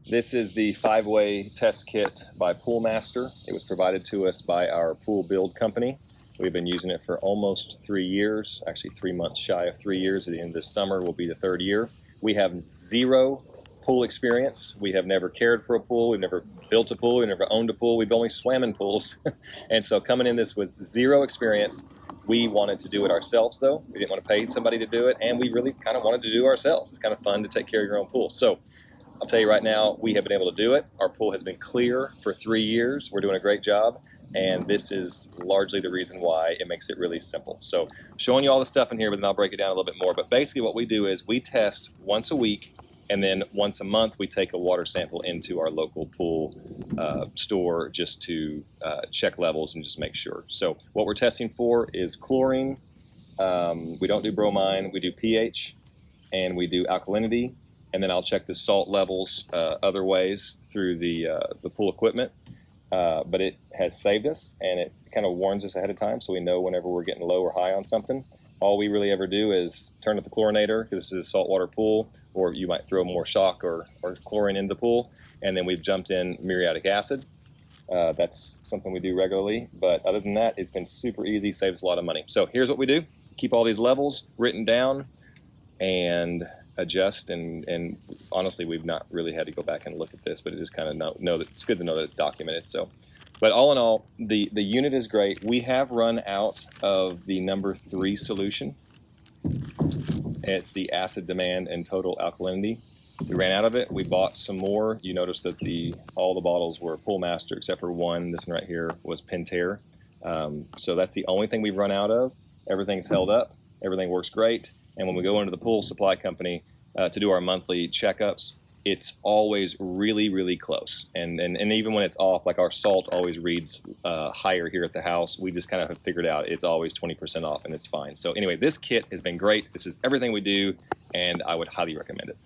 This is the 5-way test kit by Poolmaster. It was provided to us by our pool build company. We've been using it for almost 3 years, actually 3 months shy of 3 years. At the end of this summer will be the 3rd year. We have zero pool experience. We have never cared for a pool. We've never built a pool. We've never owned a pool. We've only swam in pools. And so coming in this with zero experience, we wanted to do it ourselves though. We didn't want to pay somebody to do it, and we really kind of wanted to do it ourselves. It's kind of fun to take care of your own pool. So I'll tell you right now, we have been able to do it. Our pool has been clear for 3 years. We're doing a great job, and this is largely the reason why it makes it really simple. So showing you all the stuff in here, but then I'll break it down a little bit more. But basically what we do is we test once a week, and then once a month we take a water sample into our local pool store just to check levels and just make sure. So what we're testing for is chlorine. We don't do bromine, we do pH, and we do alkalinity. And then I'll check the salt levels other ways through the pool equipment. But it has saved us, and it kind of warns us ahead of time so we know whenever we're getting low or high on something. All we really ever do is turn up the chlorinator, because this is a saltwater pool, or you might throw more shock or chlorine into the pool, and then we've jumped in muriatic acid. That's something we do regularly, but other than that, it's been super easy, saves a lot of money. So here's what we do. Keep all these levels written down and adjust, and honestly we've not really had to go back and look at this, but it just kind of know that it's good to know that it's documented. So, but all in all, the unit is great. We have run out of the number 3 solution. It's the acid demand and total alkalinity. We ran out of it. We bought some more. You notice that all the bottles were Poolmaster except for one. This one right here was Pentair. So that's the only thing we've run out of. Everything's held up. Everything works great. And when we go into the pool supply company to do our monthly checkups, it's always really, really close. And even when it's off, like our salt always reads higher here at the house. We just kind of have figured out it's always 20% off, and it's fine. So anyway, this kit has been great. This is everything we do, and I would highly recommend it.